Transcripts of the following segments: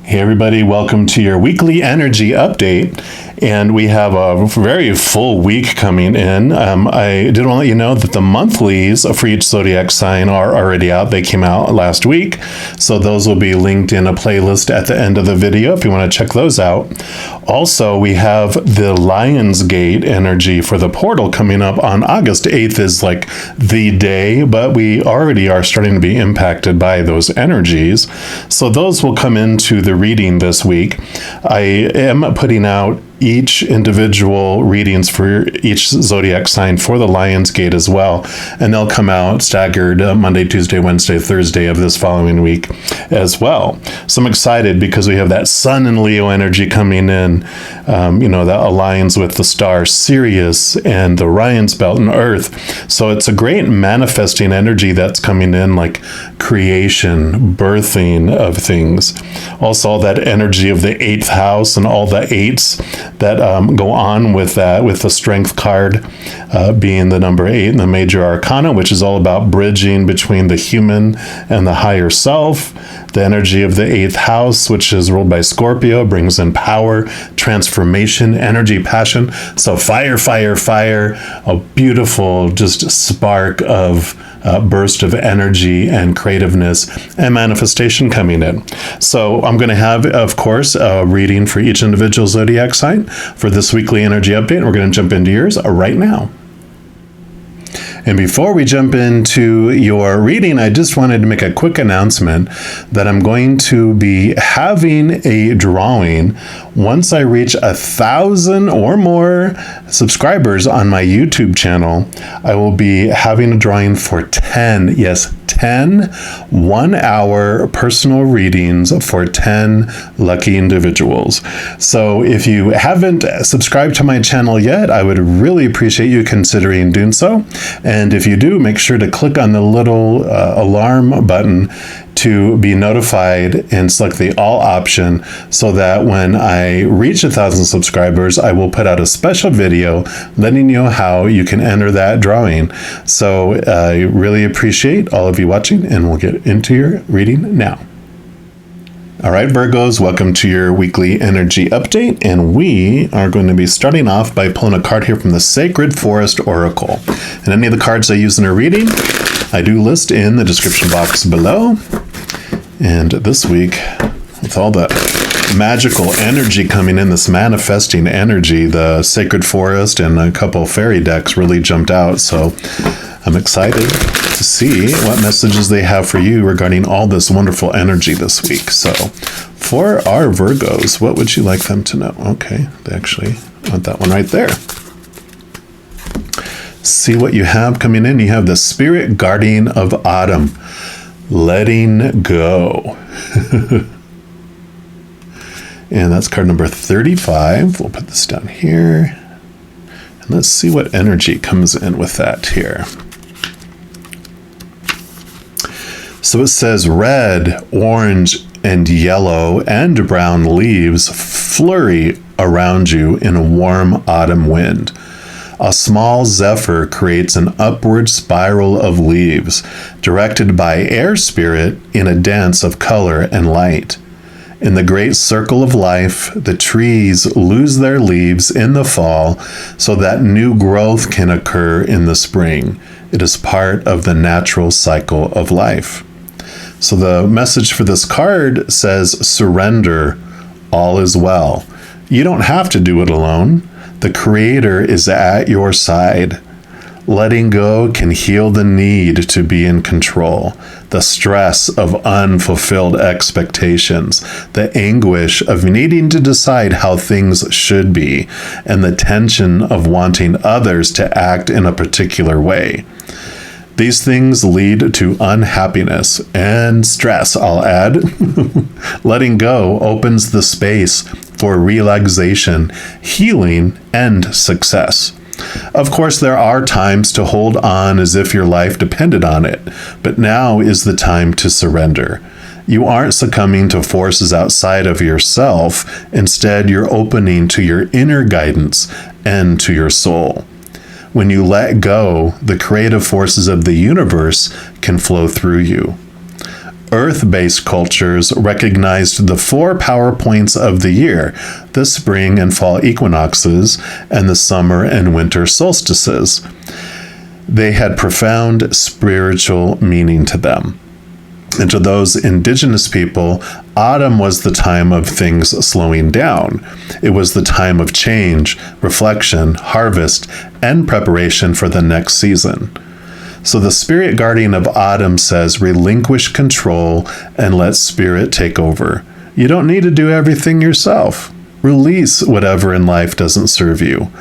Hey everybody, welcome to your weekly energy update. And we have a very full week coming in. I did want to let you know that the monthlies for each zodiac sign are already out. They came out last week. So those will be linked in a playlist at the end of the video if you want to check those out. Also, we have the Lionsgate energy for the portal coming up on August 8th is like the day, but we already are starting to be impacted by those energies. So those will come into the reading this week. I am putting out each individual readings for each zodiac sign for the Lionsgate as well, and they'll come out staggered Monday, Tuesday, Wednesday, Thursday of this following week as well. So I'm excited because we have that Sun and Leo energy coming in, that aligns with the star Sirius and the Orion's belt and Earth. So it's a great manifesting energy that's coming in, like creation, birthing of things. Also, all that energy of the 8th house and all the 8s that go on with that, with the Strength card being the number 8 in the major arcana, which is all about bridging between the human and the higher self. The energy of the 8th house, which is ruled by Scorpio, brings in power, transformation, energy, passion. So fire, fire, fire, a beautiful just spark of burst of energy and creativeness and manifestation coming in. So I'm going to have, of course, a reading for each individual zodiac sign for this weekly energy update. We're going to jump into yours right now. And before we jump into your reading, I just wanted to make a quick announcement that I'm going to be having a drawing once I reach 1,000 or more subscribers on my YouTube channel. I will be having a drawing for 10 1-hour personal readings for 10 lucky individuals. So if you haven't subscribed to my channel yet, I would really appreciate you considering doing so. And if you do, make sure to click on the little alarm button to be notified and select the all option so that when I reach 1,000 subscribers, I will put out a special video letting you know how you can enter that drawing. So I really appreciate all of you watching, and we'll get into your reading now. All right, Virgos, welcome to your weekly energy update, and we are going to be starting off by pulling a card here from the Sacred Forest Oracle. And any of the cards I use in a reading, I do list in the description box below. And this week, with all the magical energy coming in, this manifesting energy, the Sacred Forest and a couple fairy decks really jumped out. So I'm excited to see what messages they have for you regarding all this wonderful energy this week. So for our Virgos, what would you like them to know? Okay, they actually want that one right there. See what you have coming in. You have the Spirit Guardian of Autumn. Letting go. And that's card number 35. We'll put this down here. And let's see what energy comes in with that here. So it says red, orange, and yellow and brown leaves flurry around you in a warm autumn wind. A small zephyr creates an upward spiral of leaves, directed by air spirit in a dance of color and light. In the great circle of life, the trees lose their leaves in the fall so that new growth can occur in the spring. It is part of the natural cycle of life. So the message for this card says, surrender, all is well. You don't have to do it alone. The Creator is at your side. Letting go can heal the need to be in control, the stress of unfulfilled expectations, the anguish of needing to decide how things should be, and the tension of wanting others to act in a particular way. These things lead to unhappiness and stress, I'll add. Letting go opens the space for relaxation, healing, and success. Of course, there are times to hold on as if your life depended on it, but now is the time to surrender. You aren't succumbing to forces outside of yourself. Instead, you're opening to your inner guidance and to your soul. When you let go, the creative forces of the universe can flow through you. Earth-based cultures recognized the 4 power points of the year: the spring and fall equinoxes and the summer and winter solstices. They had profound spiritual meaning to them. And to those indigenous people, autumn was the time of things slowing down. It was the time of change, reflection, harvest, and preparation for the next season. So the spirit guardian of autumn says, relinquish control and let spirit take over. You don't need to do everything yourself. Release whatever in life doesn't serve you.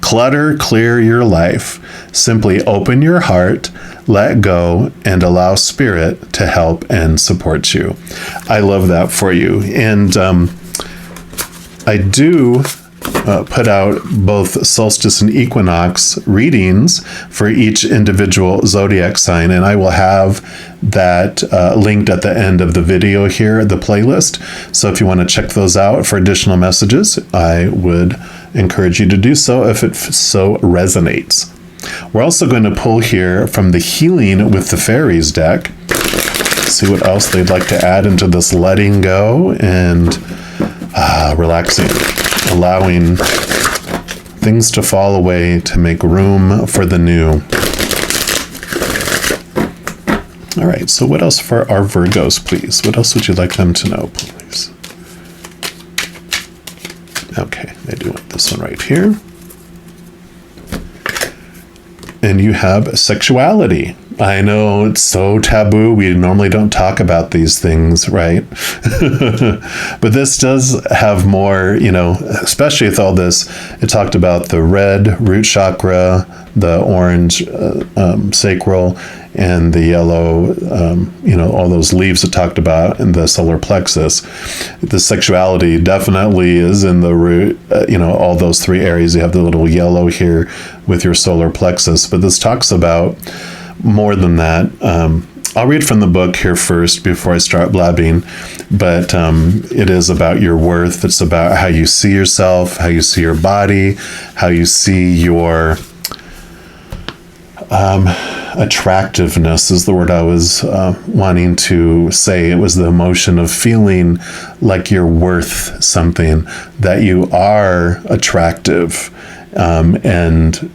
Clutter clear your life. Simply open your heart, let go, and allow spirit to help and support you. I love that for you. And I do put out both solstice and equinox readings for each individual zodiac sign, and I will have that linked at the end of the video here, the playlist. So if you want to check those out for additional messages, I would encourage you to do so if it so resonates. We're also going to pull here from the Healing with the Fairies deck, see what else they'd like to add into this letting go and relaxing, allowing things to fall away to make room for the new. All right, so what else for our Virgos, please? What else would you like them to know, please? Okay, I do want this one right here. And you have sexuality. I know it's so taboo. We normally don't talk about these things, right? But this does have more, especially with all this. It talked about the red root chakra, the orange sacral, and the yellow, all those leaves it talked about in the solar plexus. The sexuality definitely is in the root, all those 3 areas. You have the little yellow here with your solar plexus, but this talks about more than that. I'll read from the book here first before I start blabbing, but it is about your worth. It's about how you see yourself, how you see your body, how you see your attractiveness is the word I was wanting to say. It was the emotion of feeling like you're worth something, that you are attractive, and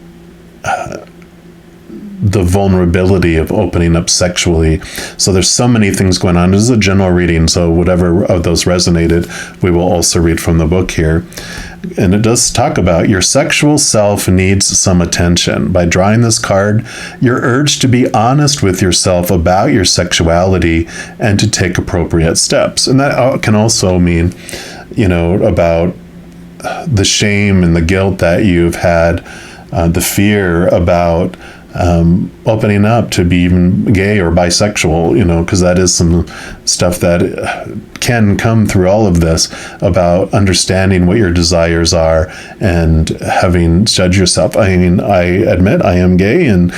the vulnerability of opening up sexually. So there's so many things going on. This is a general reading, so whatever of those resonated, we will also read from the book here. And it does talk about your sexual self needs some attention. By drawing this card, you're urged to be honest with yourself about your sexuality and to take appropriate steps. And that can also mean, about the shame and the guilt that you've had, the fear about opening up to be even gay or bisexual, because that is some stuff that can come through all of this, about understanding what your desires are and having judged yourself. I mean, I admit I am gay, and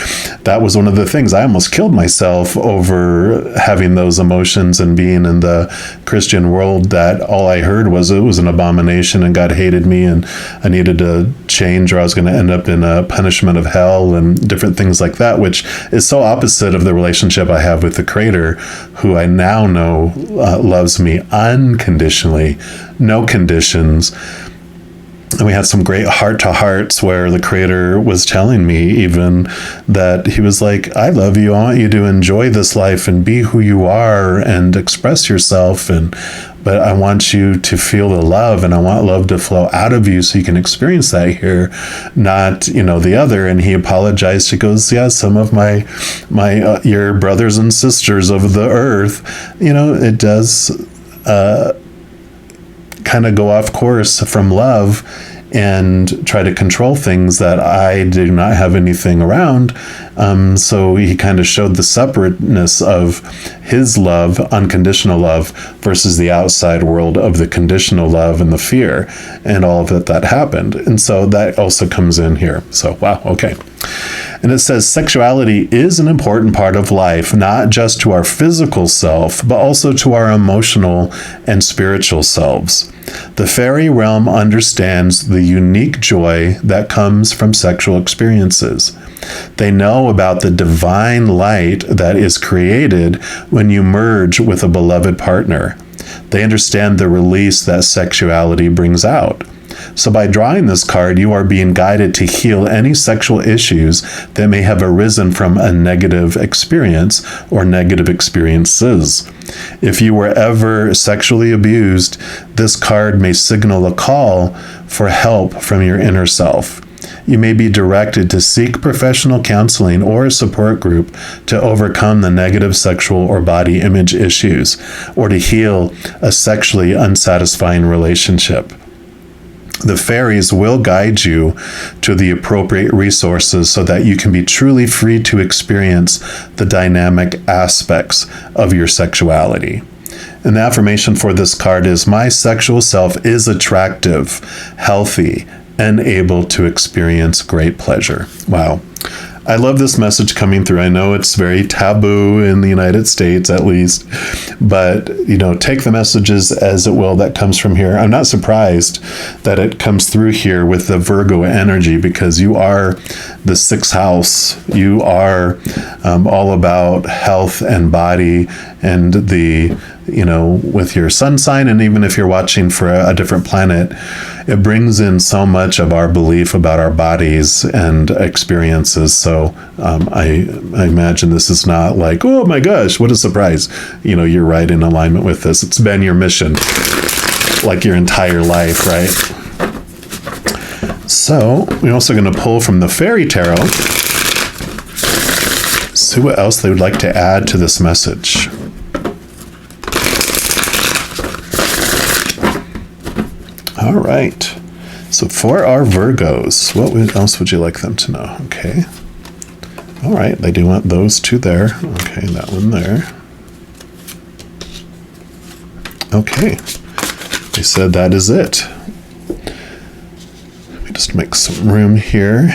that was one of the things. I almost killed myself over having those emotions and being in the Christian world, that all I heard was it was an abomination and God hated me and I needed to change, or I was going to end up in a punishment of hell and different things like that, which is so opposite of the relationship I have with the Creator, who I now know loves me unconditionally, no conditions. And we had some great heart-to-hearts where the Creator was telling me even that he was like, I love you. I want you to enjoy this life and be who you are and express yourself. But I want you to feel the love, and I want love to flow out of you so you can experience that here, not, the other. And he apologized. He goes, yeah, some of my your brothers and sisters of the earth, it does kind of go off course from love and try to control things that I do not have anything around. So he kind of showed the separateness of his love, unconditional love, versus the outside world of the conditional love and the fear and all of that happened. And so that also comes in here. So, wow, okay. And it says, sexuality is an important part of life, not just to our physical self, but also to our emotional and spiritual selves. The fairy realm understands the unique joy that comes from sexual experiences. They know about the divine light that is created when you merge with a beloved partner. They understand the release that sexuality brings out. So by drawing this card, you are being guided to heal any sexual issues that may have arisen from a negative experience or negative experiences. If you were ever sexually abused, this card may signal a call for help from your inner self. You may be directed to seek professional counseling or a support group to overcome the negative sexual or body image issues, or to heal a sexually unsatisfying relationship. The fairies will guide you to the appropriate resources so that you can be truly free to experience the dynamic aspects of your sexuality. And the affirmation for this card is, my sexual self is attractive, healthy, and able to experience great pleasure. Wow. I love this message coming through. I know it's very taboo in the United States, at least, but, take the messages as it will that comes from here. I'm not surprised that it comes through here with the Virgo energy, because you are the sixth house. You are all about health and body, and with your sun sign, and even if you're watching for a different planet, it brings in so much of our belief about our bodies and experiences. So I imagine this is not like, oh my gosh, what a surprise. You're right in alignment with this. It's been your mission, like your entire life, right? So we're also going to pull from the Fairy Tarot, see what else they would like to add to this message. All right. So for our Virgos, what else would you like them to know? Okay. All right. They do want those two there. Okay. That one there. Okay. They said that is it. Let me just make some room here.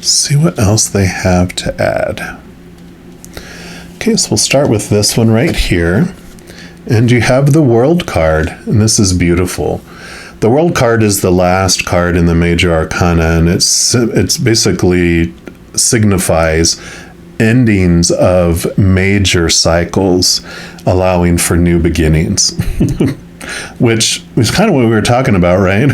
See what else they have to add. Okay, so we'll start with this one right here. And you have the World card, and this is beautiful. The World card is the last card in the major arcana, and it's basically signifies endings of major cycles, allowing for new beginnings. Which is kind of what we were talking about, right?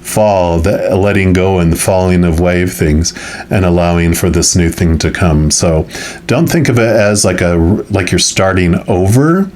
Fall, the letting go and the falling of wave things, and allowing for this new thing to come. So don't think of it as like you're starting over.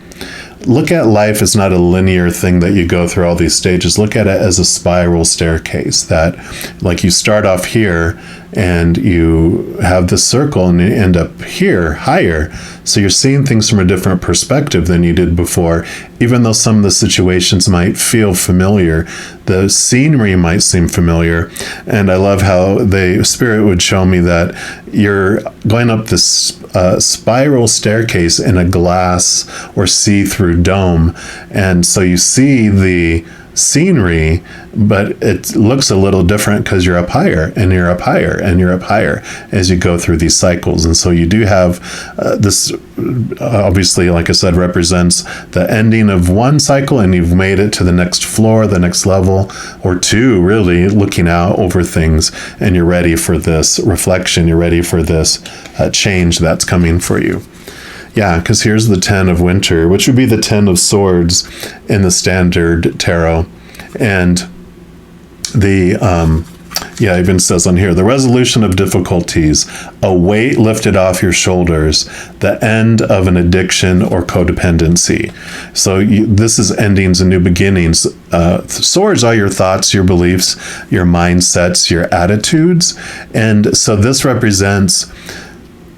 Look at life as not a linear thing that you go through all these stages. Look at it as a spiral staircase, that like you start off here and you have the circle and you end up here higher. So you're seeing things from a different perspective than you did before. Even though some of the situations might feel familiar, the scenery might seem familiar. And I love how the Spirit would show me that you're going up this spiral staircase in a glass or see-through dome. And so you see the scenery, but it looks a little different because you're up higher and you're up higher and you're up higher as you go through these cycles. And so you do have this, obviously, like I said, represents the ending of one cycle, and you've made it to the next floor, the next level, or two, really looking out over things, and you're ready for this reflection. You're ready for this change that's coming for you. Yeah, because here's the 10 of Winter, which would be the 10 of Swords in the standard tarot. And the, it even says on here, the resolution of difficulties, a weight lifted off your shoulders, the end of an addiction or codependency. So this is endings and new beginnings. Swords are your thoughts, your beliefs, your mindsets, your attitudes. And so this represents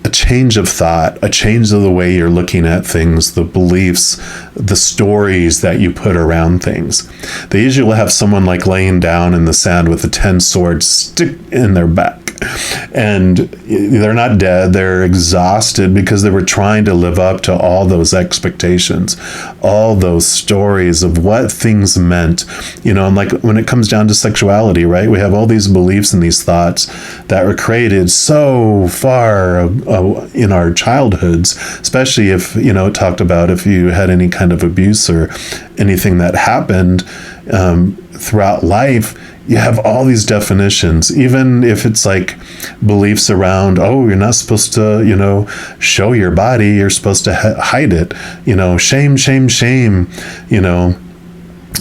a change of thought, a change of the way you're looking at things, the beliefs, the stories that you put around things. They usually will have someone like laying down in the sand with the 10 swords stick in their back. And they're not dead, they're exhausted because they were trying to live up to all those expectations, all those stories of what things meant, and like when it comes down to sexuality, right? We have all these beliefs and these thoughts that were created so far in our childhoods, especially if, it talked about if you had any kind of abuse or anything that happened throughout life. You have all these definitions, even if it's like beliefs around, oh, you're not supposed to, show your body, you're supposed to hide it, shame, shame, shame,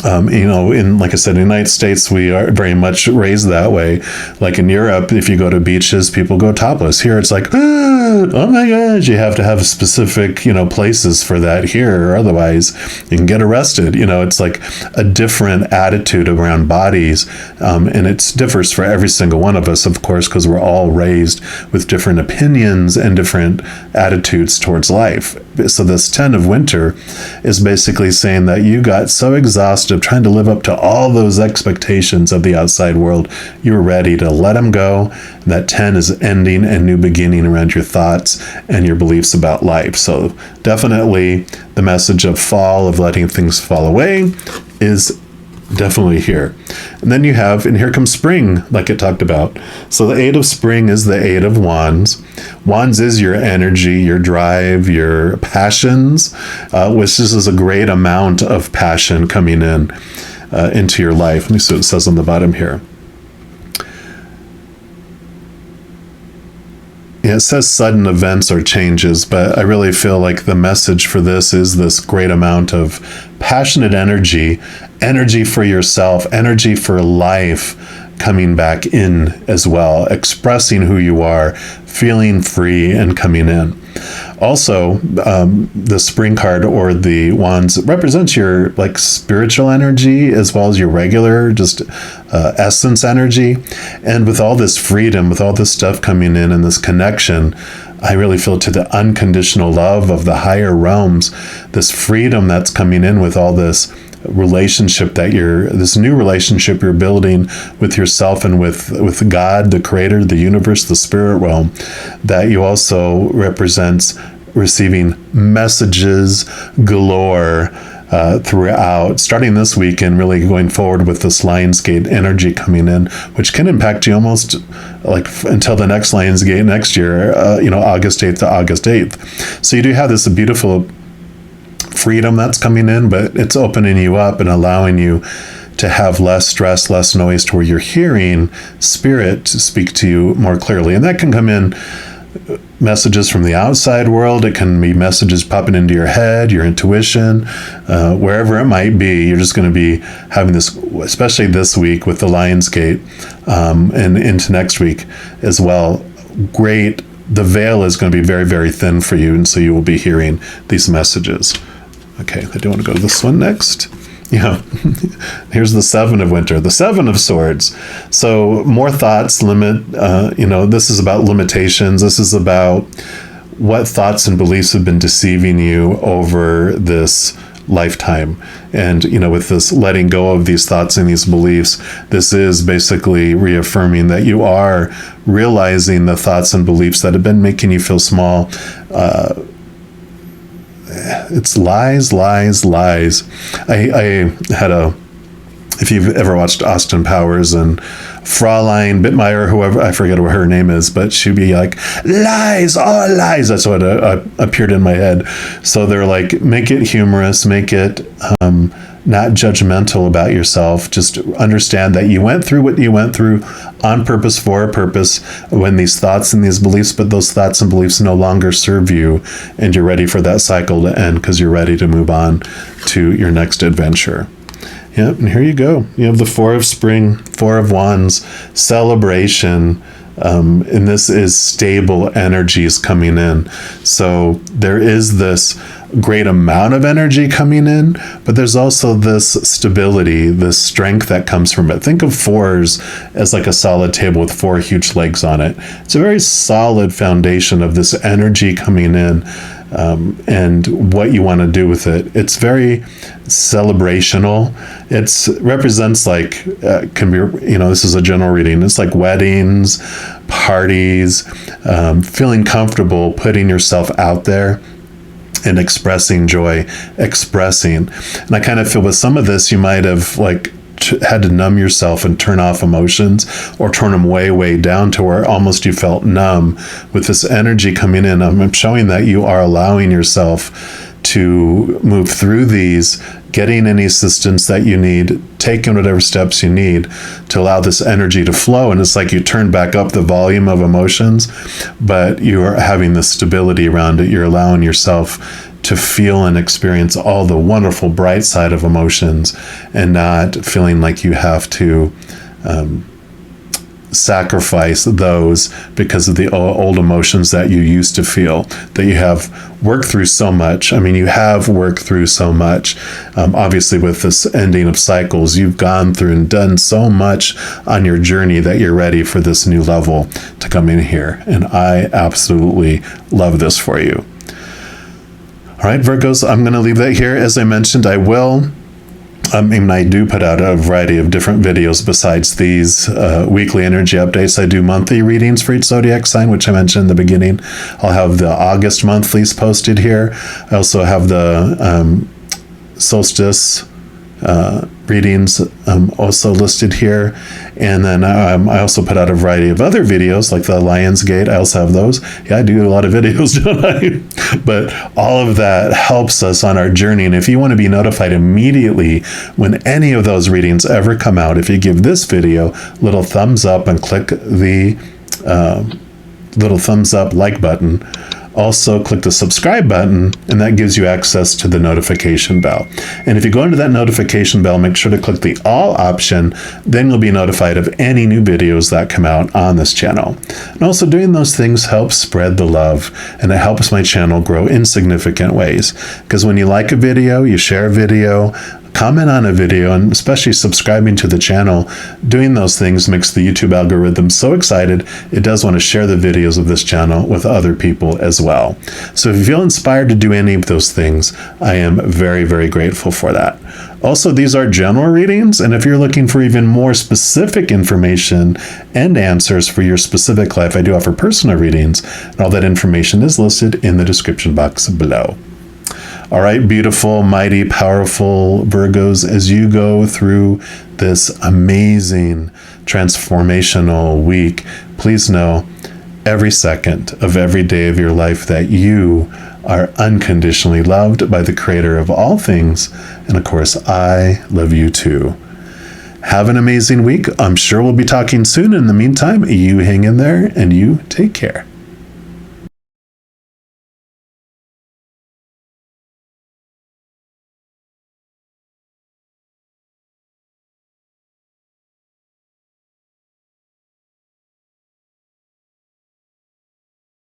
in, like I said, in the United States, we are very much raised that way. Like in Europe, if you go to beaches, people go topless. Here, it's like, oh my gosh, you have to have specific, places for that here, or otherwise you can get arrested. It's like a different attitude around bodies. And it differs for every single one of us, of course, because we're all raised with different opinions and different attitudes towards life. So this 10 of winter is basically saying that you got so exhausted trying to live up to all those expectations of the outside world, you're ready to let them go. And that 10 is ending and new beginning around your thoughts and your beliefs about life. So definitely the message of fall, of letting things fall away, is definitely here. And then you have, and here comes spring, like it talked about. So the 8 of spring is the 8 of wands. Wands is your energy, your drive, your passions, which is a great amount of passion coming in into your life. Let me see what it says on the bottom here. Yeah, it says sudden events or changes, but I really feel like the message for this is this great amount of passionate energy, energy for yourself, energy for life coming back in as well, expressing who you are, feeling free and coming in. Also, the spring card or the wands represents your like spiritual energy as well as your regular just essence energy. And with all this freedom, with all this stuff coming in and this connection, I really feel to the unconditional love of the higher realms, this freedom that's coming in with all this relationship this new relationship you're building with yourself and with God, the creator, the universe, the spirit realm, that you also represents receiving messages galore throughout, starting this week and really going forward with this Lionsgate energy coming in, which can impact you almost like until the next Lionsgate next year, August 8th to August 8th. So you do have this beautiful freedom that's coming in, but it's opening you up and allowing you to have less stress, less noise, to where you're hearing spirit speak to you more clearly. And that can come in messages from the outside world. It can be messages popping into your head, your intuition, wherever it might be. You're just going to be having this, especially this week with the Lionsgate, and into next week as well. Great. The veil is going to be very, very thin for you, and so you will be hearing these messages. Okay, I do want to go to this one next. Here's the 7 of winter, the 7 of swords. So more thoughts, this is about limitations. This is about what thoughts and beliefs have been deceiving you over this lifetime. And, with this letting go of these thoughts and these beliefs, this is basically reaffirming that you are realizing the thoughts and beliefs that have been making you feel small. It's lies, lies, lies. I had if you've ever watched Austin Powers and Fraulein Bittmeyer, whoever, I forget what her name is, but she'd be like, lies, all lies. That's what appeared in my head. So they're like, make it humorous, make it not judgmental about yourself. Just understand that you went through what you went through on purpose, for a purpose, when these thoughts and these beliefs, but those thoughts and beliefs no longer serve you, and you're ready for that cycle to end because you're ready to move on to your next adventure. Yep, and here you go. You have the 4 of spring, 4 of wands, celebration, and this is stable energies coming in. So there is this great amount of energy coming in, but there's also this stability, this strength that comes from it. Think of 4s as like a solid table with 4 huge legs on it. It's a very solid foundation of this energy coming in, and what you want to do with it. It's very celebrational. It's represents like can be, this is a general reading. It's like weddings, parties, feeling comfortable putting yourself out there and expressing joy, expressing. And I kind of feel with some of this, you might have had to numb yourself and turn off emotions, or turn them way, way down to where almost you felt numb. With this energy coming in, I'm showing that you are allowing yourself to move through these, getting any assistance that you need, taking whatever steps you need to allow this energy to flow. And it's like you turn back up the volume of emotions, but you are having the stability around it. You're allowing yourself to feel and experience all the wonderful bright side of emotions, and not feeling like you have to sacrifice those because of the old emotions that you used to feel, that you have worked through so much. I mean, you have worked through so much. Obviously, with this ending of cycles, you've gone through and done so much on your journey that you're ready for this new level to come in here. And I absolutely love this for you. All right, Virgos, I'm going to leave that here. As I mentioned, I do put out a variety of different videos besides these weekly energy updates. I do monthly readings for each zodiac sign, which I mentioned in the beginning. I'll have the August monthlies posted here. I also have the solstice readings also listed here. And then I also put out a variety of other videos like the Lionsgate. I also have those. Yeah, I do a lot of videos, don't I? But all of that helps us on our journey. And if you want to be notified immediately when any of those readings ever come out, if you give this video a little thumbs up and click the little thumbs up like button, also click the subscribe button, and that gives you access to the notification bell. And if you go into that notification bell, make sure to click the all option, then you'll be notified of any new videos that come out on this channel. And also doing those things helps spread the love, and it helps my channel grow in significant ways. Because when you like a video, you share a video, comment on a video, and especially subscribing to the channel, doing those things makes the YouTube algorithm so excited it does want to share the videos of this channel with other people as well. So if you feel inspired to do any of those things, I am very, very grateful for that. Also, these are general readings, and if you're looking for even more specific information and answers for your specific life, I do offer personal readings, and all that information is listed in the description box below. All right, beautiful, mighty, powerful Virgos, as you go through this amazing transformational week, please know every second of every day of your life that you are unconditionally loved by the Creator of all things. And of course, I love you too. Have an amazing week. I'm sure we'll be talking soon. In the meantime, you hang in there and you take care.